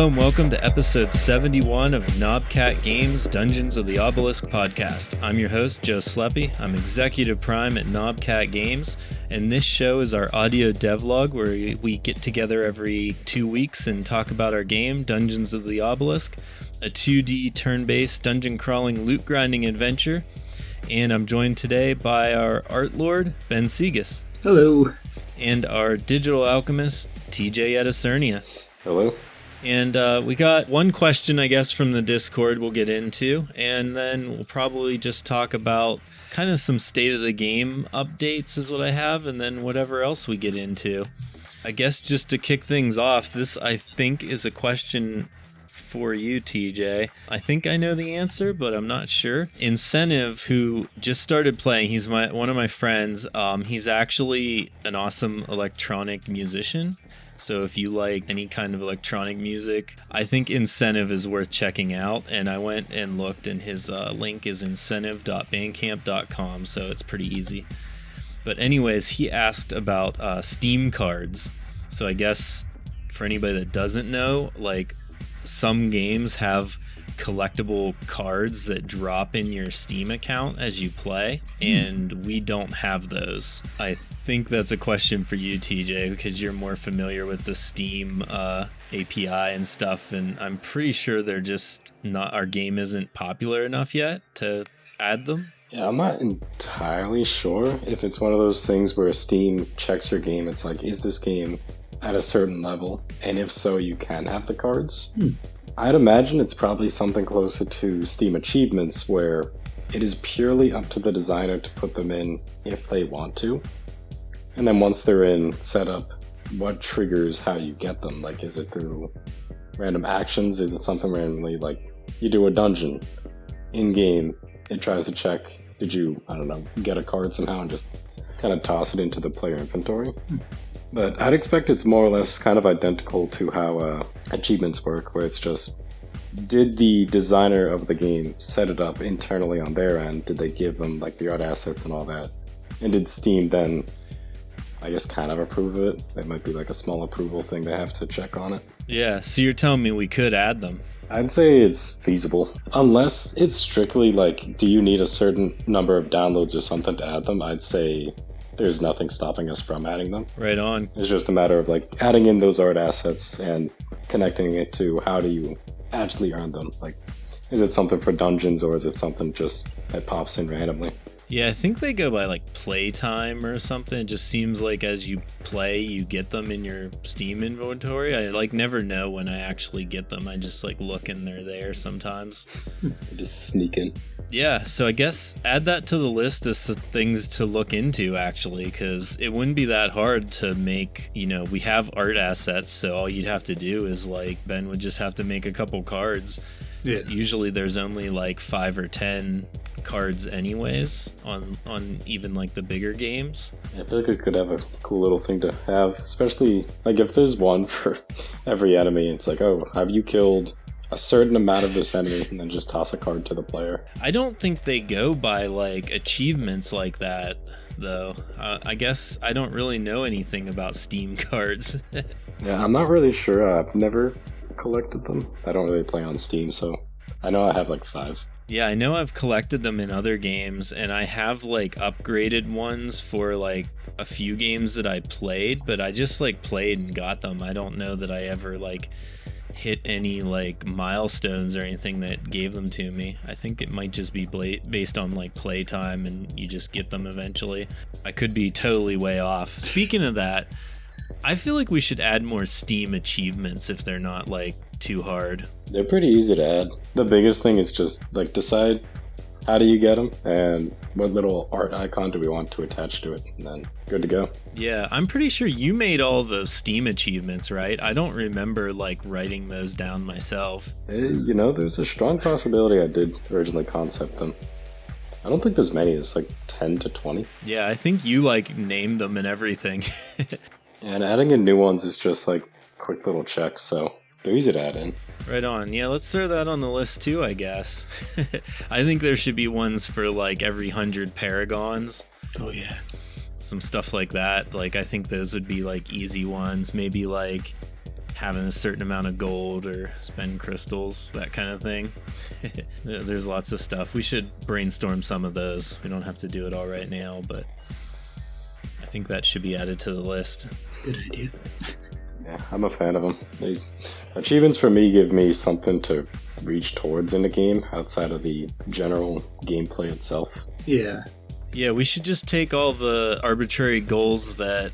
Hello and welcome to episode 71 of Knobcat Games Dungeons of the Obelisk podcast. I'm your host, Joe Sleppy. I'm Executive Prime at Knobcat Games, and this show is our audio devlog where we get together every 2 weeks and talk about our game, Dungeons of the Obelisk, a 2D turn-based dungeon-crawling loot-grinding adventure. And I'm joined today by our art lord, Ben Segas. Hello. And our digital alchemist, TJ Edicernia. Hello. And we got one question, I guess, from the Discord we'll get into, and then we'll probably just talk about kind of some state of the game updates is what I have, and then whatever else we get into. I guess just to kick things off, this I think is a question for you, TJ. I think I know the answer, but I'm not sure. Incentive, who just started playing, he's one of my friends. He's actually an awesome electronic musician. So if you like any kind of electronic music, I think Incentive is worth checking out. And I went and looked, and his link is incentive.bandcamp.com, so it's pretty easy. But anyways, he asked about Steam cards. So I guess for anybody that doesn't know, like some games have collectible cards that drop in your Steam account as you play, and we don't have those. I think that's a question for you, TJ, because you're more familiar with the Steam API and stuff, and I'm pretty sure they're just not, our game isn't popular enough yet to add them. Yeah, I'm not entirely sure if it's one of those things where Steam checks your game. It's like, is this game at a certain level? And if so, you can have the cards. I'd imagine it's probably something closer to Steam achievements, where it is purely up to the designer to put them in if they want to. And then once they're in, set up what triggers how you get them. Like, is it through random actions? Is it something randomly, like you do a dungeon in-game, it tries to check, did you, I don't know, get a card somehow and just kind of toss it into the player inventory? But I'd expect it's more or less kind of identical to how achievements work, where it's just, did the designer of the game set it up internally on their end? Did they give them like the art assets and all that? And did Steam then, I guess, kind of approve of it? That might be like a small approval thing they have to check on it. Yeah, so you're telling me we could add them? I'd say it's feasible. Unless it's strictly like, do you need a certain number of downloads or something to add them? I'd say there's nothing stopping us from adding them. Right on. It's just a matter of like adding in those art assets and connecting it to how do you actually earn them. Like, is it something for dungeons or is it something just that pops in randomly? Yeah, I think they go by like playtime or something. It just seems like as you play, you get them in your Steam inventory. I like never know when I actually get them. I just like look and they're there sometimes. Just sneak in. Yeah, so I guess add that to the list as things to look into, actually, because it wouldn't be that hard to make, we have art assets, so all you'd have to do is, like, Ben would just have to make a couple cards. Yeah. Usually there's only, like, 5 or 10 cards anyways on even, like, the bigger games. I feel like it could have a cool little thing to have, especially, like, if there's one for every enemy, it's like, oh, have you killed a certain amount of this enemy, and then just toss a card to the player. I don't think they go by like achievements like that, though. I guess I don't really know anything about Steam cards. Yeah, I'm not really sure. I've never collected them. I don't really play on Steam, so I know I have like 5. Yeah, I know I've collected them in other games, and I have like upgraded ones for like a few games that I played, but I just like played and got them. I don't know that I ever like hit any like milestones or anything that gave them to me. I think it might just be based on like playtime and you just get them eventually. I could be totally way off. Speaking of that, I feel like we should add more Steam achievements if they're not like too hard. They're pretty easy to add. The biggest thing is just like decide how do you get them and what little art icon do we want to attach to it, and then good to go. Yeah, I'm pretty sure you made all those Steam achievements, right? I don't remember like writing those down myself. There's a strong possibility I did originally concept them. I don't think there's many. It's like 10 to 20. Yeah, I think you like named them and everything. And adding in new ones is just like quick little checks, so they're easy to add in. Right on. Yeah, let's throw that on the list too, I guess. I think there should be ones for like every 100 paragons. Oh yeah. Some stuff like that. Like I think those would be like easy ones. Maybe like having a certain amount of gold or spend crystals, that kind of thing. There's lots of stuff. We should brainstorm some of those. We don't have to do it all right now, but I think that should be added to the list. Good idea. Yeah, I'm a fan of them. Achievements for me give me something to reach towards in the game outside of the general gameplay itself. Yeah. Yeah, we should just take all the arbitrary goals that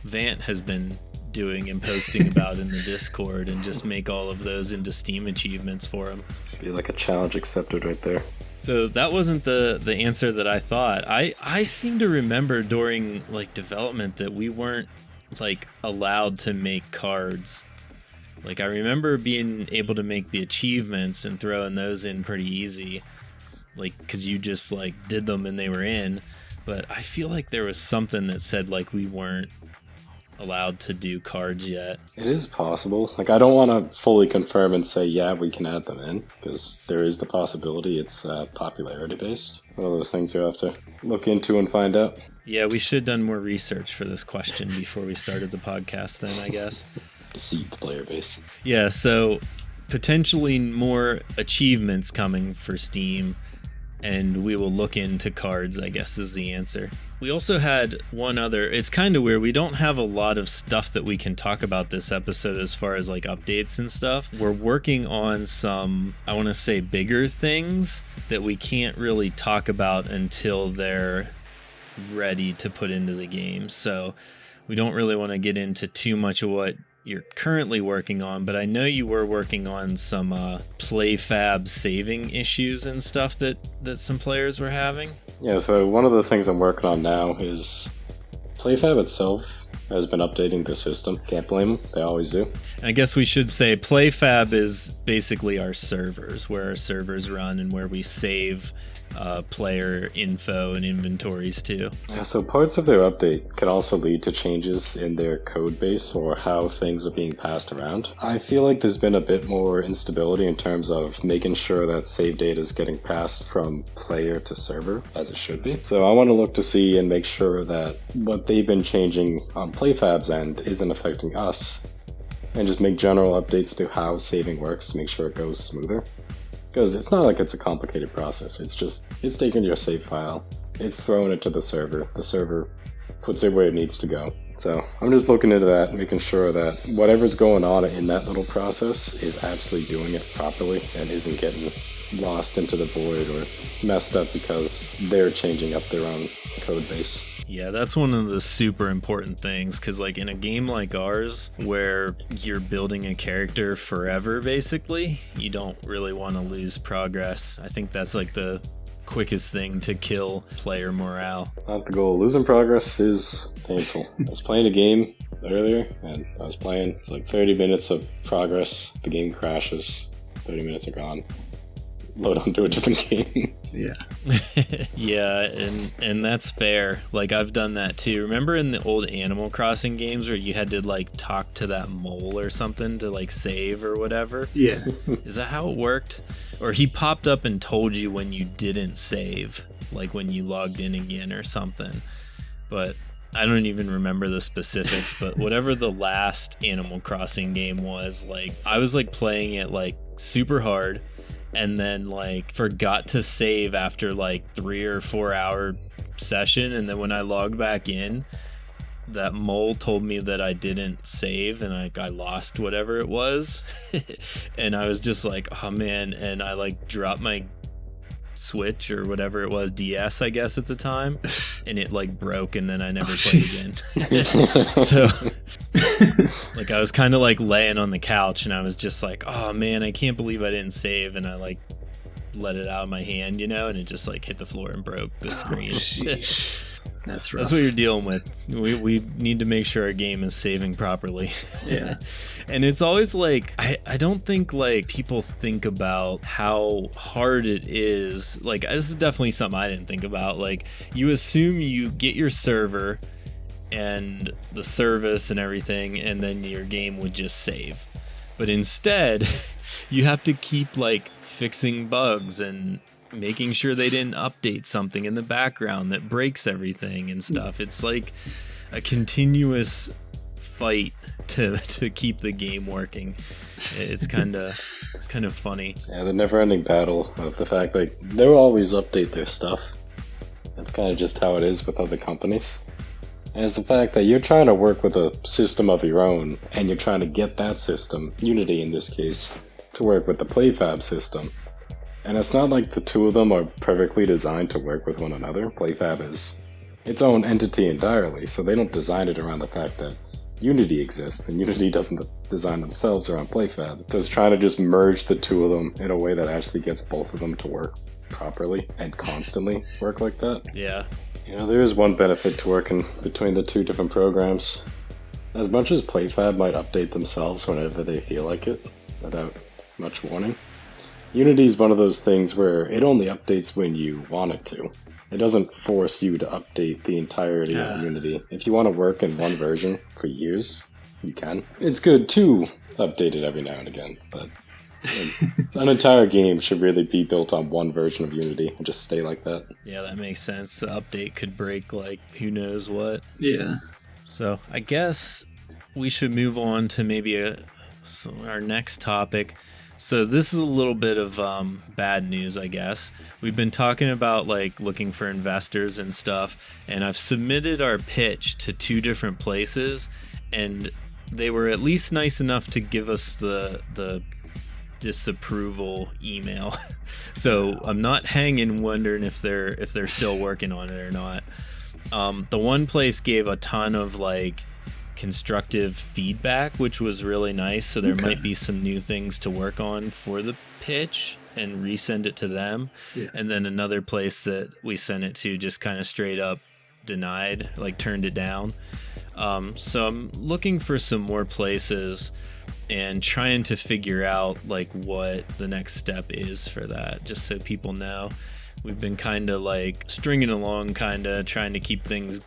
Vant has been doing and posting about in the Discord and just make all of those into Steam achievements for him. Be like a challenge accepted right there. So that wasn't the answer that I thought. I seem to remember during like development that we weren't like allowed to make cards. Like I remember being able to make the achievements and throwing those in pretty easy. Like because you just like did them and they were in. But I feel like there was something that said like we weren't allowed to do cards yet. It is possible. Like I don't want to fully confirm and say yeah we can add them in because there is the possibility it's popularity based. It's one of those things you have to look into and find out. Yeah, we should have done more research for this question before we started the podcast then, I guess. Deceive the player base. Yeah, so potentially more achievements coming for Steam, and we will look into cards, I guess is the answer. We also had one other, it's kind of weird, we don't have a lot of stuff that we can talk about this episode as far as like updates and stuff. We're working on some, I want to say bigger things that we can't really talk about until they're ready to put into the game. So we don't really want to get into too much of what you're currently working on, but I know you were working on some Playfab saving issues and stuff that some players were having. Yeah, so one of the things I'm working on now is Playfab itself has been updating the system. Can't blame them, they always do. I guess we should say Playfab is basically our servers, where our servers run and where we save player info and inventories too. Yeah, so parts of their update can also lead to changes in their code base or how things are being passed around. I feel like there's been a bit more instability in terms of making sure that save data is getting passed from player to server as it should be. So I want to look to see and make sure that what they've been changing on Playfab's end isn't affecting us, and just make general updates to how saving works to make sure it goes smoother. Because it's not like it's a complicated process. It's taking your save file, it's throwing it to the server puts it where it needs to go. So I'm just looking into that, making sure that whatever's going on in that little process is absolutely doing it properly and isn't getting lost into the void or messed up because they're changing up their own code base. Yeah, that's one of the super important things, because like in a game like ours where you're building a character forever basically, you don't really want to lose progress. I think that's like the quickest thing to kill player morale. Not the goal. Losing progress is painful. I was playing a game earlier and it's like 30 minutes of progress, the game crashes, 30 minutes are gone. Load onto a different game. Yeah. Yeah, and that's fair. Like I've done that too. Remember in the old Animal Crossing games where you had to like talk to that mole or something to like save or whatever? Yeah. Is that how it worked? Or he popped up and told you when you didn't save, like when you logged in again or something. But I don't even remember the specifics, but whatever the last Animal Crossing game was, like I was like playing it like super hard, and then like forgot to save after like 3 or 4 hour session, and then when I logged back in, that mole told me that I didn't save and I lost whatever it was. And I was just like, oh man, and I like dropped my Switch or whatever it was, DS I guess at the time, and it like broke, and then I never played again. So like I was kind of like laying on the couch and I was just like, oh man, I can't believe I didn't save, and I like let it out of my hand, you know, and it just like hit the floor and broke the screen. That's rough. That's what you're dealing with. We need to make sure our game is saving properly. Yeah. And it's always like, I don't think like people think about how hard it is. Like this is definitely something I didn't think about. Like you assume you get your server and the service and everything, and then your game would just save. But instead, you have to keep like fixing bugs and making sure they didn't update something in the background that breaks everything and stuff. It's like a continuous fight to keep the game working. It's kind of funny. Yeah, the never-ending battle of the fact that they'll always update their stuff. That's kind of just how it is with other companies. And it's the fact that you're trying to work with a system of your own, and you're trying to get that system, Unity in this case, to work with the Playfab system. And it's not like the two of them are perfectly designed to work with one another. Playfab is its own entity entirely, so they don't design it around the fact that Unity exists, and Unity doesn't design themselves around Playfab. So it's trying to just merge the two of them in a way that actually gets both of them to work properly and constantly work like that. Yeah. You know, there is one benefit to working between the two different programs. As much as Playfab might update themselves whenever they feel like it, without much warning, Unity is one of those things where it only updates when you want it to. It doesn't force you to update the entirety of Unity. If you want to work in one version for years, you can. It's good to update it every now and again, but an entire game should really be built on one version of Unity and just stay like that. Yeah, that makes sense. The update could break, like, who knows what. Yeah. So I guess we should move on to maybe our next topic. So this is a little bit of bad news, I guess. We've been talking about like looking for investors and stuff, and I've submitted our pitch to 2 different places, and they were at least nice enough to give us the disapproval email. So I'm not hanging wondering if they're still working on it or not. The one place gave a ton of like constructive feedback, which was really nice, so there might be some new things to work on for the pitch and resend it to them. And then another place that we sent it to just kind of straight up denied, like turned it down. So I'm looking for some more places and trying to figure out like what the next step is for that, just so people know. We've been kind of like stringing along, kind of trying to keep things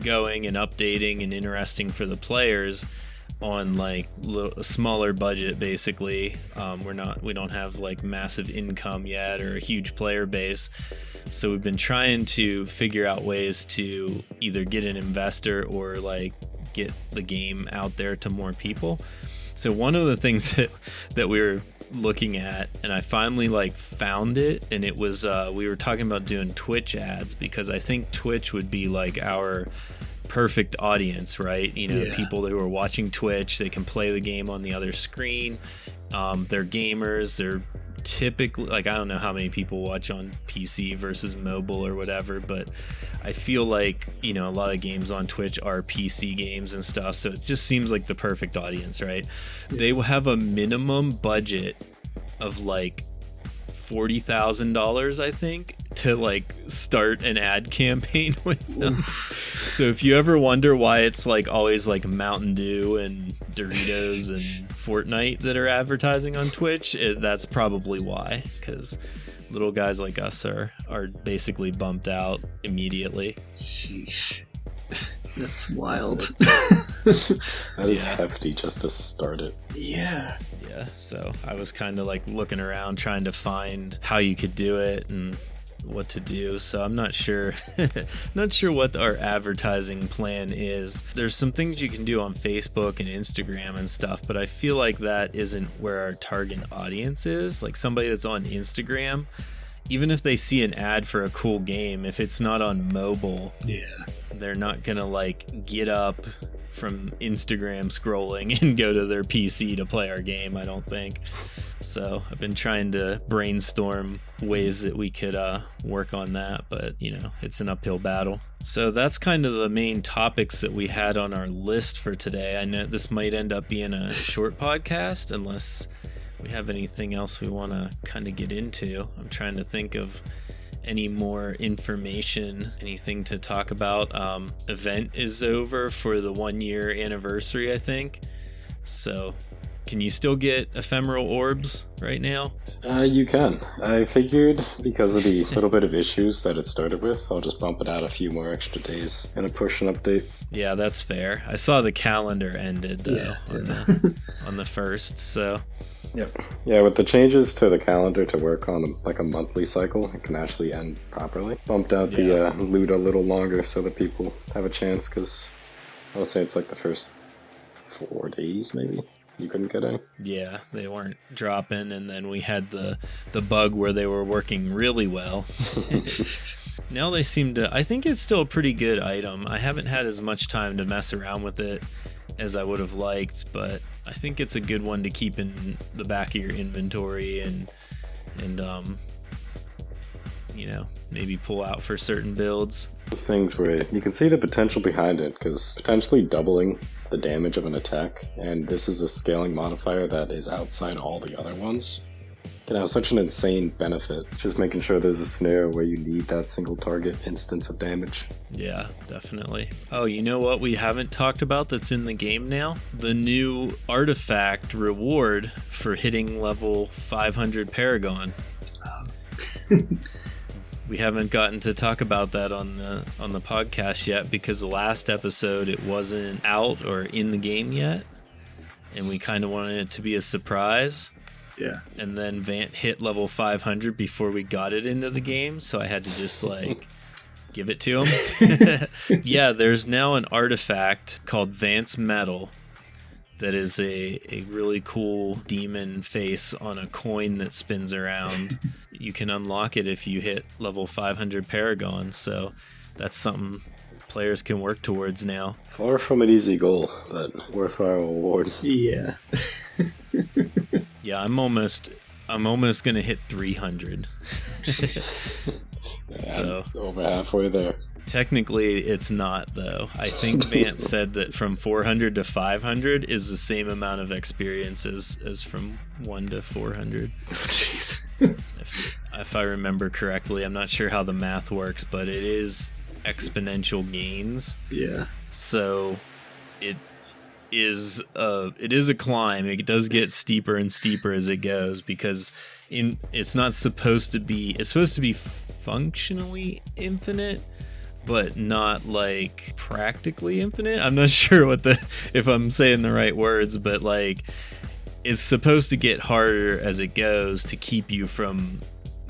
going and updating and interesting for the players on like a smaller budget. Basically, we don't have like massive income yet or a huge player base, so we've been trying to figure out ways to either get an investor or like get the game out there to more people. So one of the things that we were looking at, and I finally like found it, and it was we were talking about doing Twitch ads, because I think Twitch would be like our perfect audience, right? You know, people who are watching Twitch, they can play the game on the other screen. They're gamers. They're typically, like, I don't know how many people watch on PC versus mobile or whatever, but I feel like, you know, a lot of games on Twitch are PC games and stuff, so it just seems like the perfect audience, right? They will have a minimum budget of like $40,000, I think, to like start an ad campaign with them. So if you ever wonder why it's like always like Mountain Dew and Doritos and Fortnite that are advertising on Twitch, that's probably why, because little guys like us are basically bumped out immediately. Sheesh. That's wild. That is hefty just to start it. Yeah. Yeah, so I was kind of like looking around trying to find how you could do it and what to do, so I'm not sure what our advertising plan is. There's some things you can do on Facebook and Instagram and stuff, but I feel like that isn't where our target audience is. Like somebody that's on Instagram, even if they see an ad for a cool game, if it's not on mobile, they're not gonna like get up from Instagram scrolling and go to their PC to play our game, I don't think. So I've been trying to brainstorm ways that we could work on that, but you know, it's an uphill battle. So that's kind of the main topics that we had on our list for today. I know this might end up being a short podcast unless we have anything else we want to kind of get into. I'm trying to think of any more information, anything to talk about. Event is over for the 1-year anniversary, I think. So can you still get ephemeral orbs right now? You can. I figured because of the little bit of issues that it started with, I'll just bump it out a few more extra days and a push and update. Yeah, that's fair. I saw the calendar ended though on the 1st, so Yep. Yeah, with the changes to the calendar to work on like a monthly cycle, it can actually end properly. Bumped out the loot a little longer so that people have a chance, because I would say it's like the first 4 days, maybe. You couldn't get any. Yeah, they weren't dropping, and then we had the bug where they were working really well. Now they seem to... I think it's still a pretty good item. I haven't had as much time to mess around with it as I would have liked, but I think it's a good one to keep in the back of your inventory and you know, maybe pull out for certain builds. Those things where you can see the potential behind it, because potentially doubling the damage of an attack, and this is a scaling modifier that is outside all the other ones, can have such an insane benefit. Just making sure there's a scenario where you need that single target instance of damage. Yeah, definitely. Oh, you know what we haven't talked about that's in the game now? The new artifact reward for hitting level 500 Paragon. We haven't gotten to talk about that on the podcast yet because the last episode it wasn't out or in the game yet, and we kind of wanted it to be a surprise. Yeah. And then Vant hit level 500 before we got it into the game, so I had to just like give it to him. Yeah, there's now an artifact called Vant's Mettle that is a really cool demon face on a coin that spins around. You can unlock it if you hit level 500 Paragon, so that's something players can work towards now. Far from an easy goal, but worthwhile reward. Yeah. Yeah, I'm almost gonna hit 300. Yeah, So I'm over halfway there. technically it's not though. I think Vant said that from 400 to 500 is the same amount of experience as from 1 to 400. Jeez. If I remember correctly, I'm not sure how the math works, but it is exponential gains. Yeah. So it is a climb. It does get steeper and steeper as it goes because it's supposed to be functionally infinite, but not like practically infinite. I'm not sure if I'm saying the right words, but like it's supposed to get harder as it goes to keep you from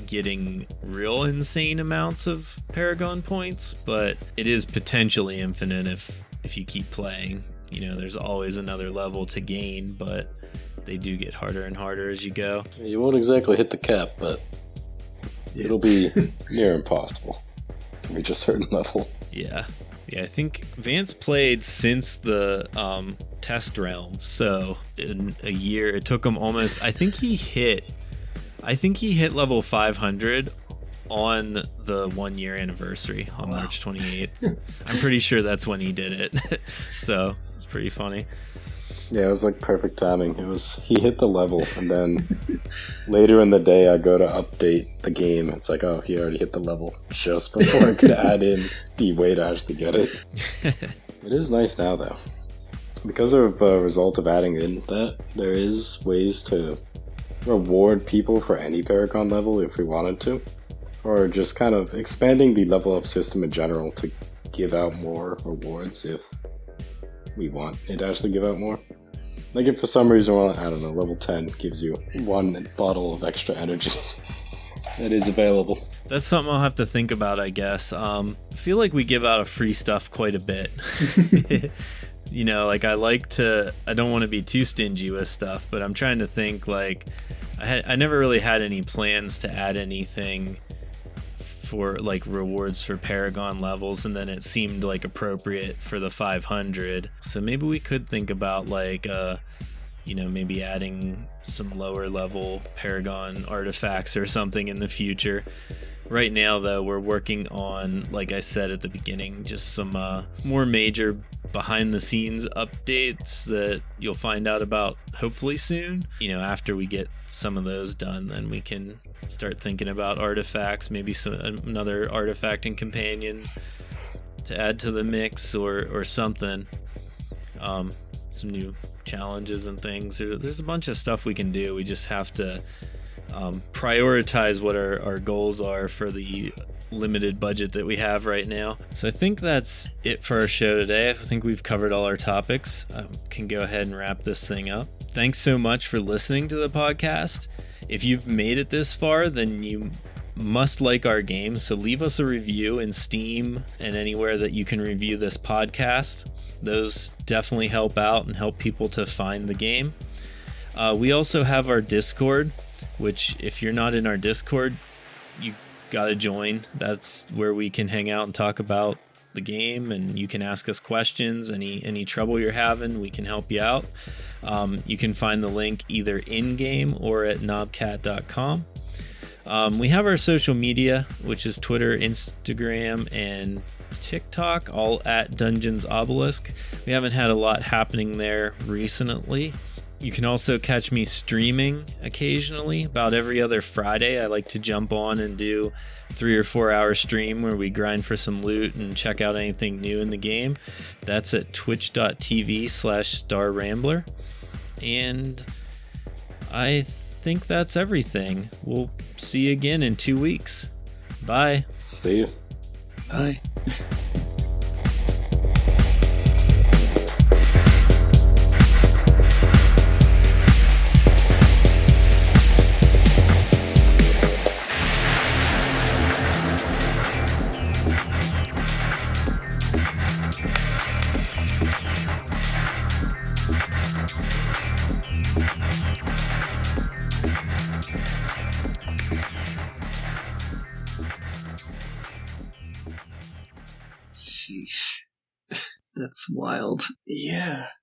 getting real insane amounts of Paragon points, but it is potentially infinite if you keep playing. You know, there's always another level to gain, but they do get harder and harder as you go. You won't exactly hit the cap, but it'll be near impossible to reach a certain level. Yeah, I think Vance played since the test realm, so in a year it took him almost. I think he hit level 500 on the 1 year anniversary on March 28th. I'm pretty sure that's when he did it. So it's pretty funny. Yeah, it was like perfect timing. He hit the level, and then later in the day I go to update the game. It's like, oh, he already hit the level just before I could add in the way to actually get it. It is nice now, though. Because of a result of adding in that, there is ways to reward people for any Paragon level if we wanted to. Or just kind of expanding the level up system in general to give out more rewards if we want it to actually give out more. Like if for some reason, I don't know, level 10 gives you 1 bottle of extra energy that is available. That's something I'll have to think about, I guess. I feel like we give out free stuff quite a bit. You know, like I don't want to be too stingy with stuff, but I'm trying to think like I never really had any plans to add anything for like rewards for Paragon levels, and then it seemed like appropriate for the 500. So maybe we could think about like maybe adding some lower level Paragon artifacts or something in the future. Right now though, we're working on, like I said at the beginning, just some more major behind the scenes updates that you'll find out about hopefully soon. You know, after we get some of those done, then we can start thinking about artifacts, maybe another artifact and companion to add to the mix or something. Some new challenges and things. There's a bunch of stuff we can do. We just have to prioritize what our goals are for the limited budget that we have right now. So I think that's it for our show today. I think we've covered all our topics. Can go ahead and wrap this thing up. Thanks so much for listening to the podcast. If you've made it this far, then you must like our games, so leave us a review in Steam and anywhere that you can review this podcast. Those definitely help out and help people to find the game. We also have our Discord, which if you're not in our Discord, you gotta join. That's where we can hang out and talk about the game, and you can ask us questions. Any trouble you're having, we can help you out. You can find the link either in-game or at knobcat.com. We have our social media, which is Twitter, Instagram, and TikTok, all at Dungeons Obelisk. We haven't had a lot happening there recently. You can also catch me streaming occasionally, about every other Friday. I like to jump on and do 3 or 4 hour stream where we grind for some loot and check out anything new in the game. That's at twitch.tv/StarRambler. And I think that's everything. We'll see you again in 2 weeks. Bye. See you. Bye. Sheesh. That's wild. Yeah.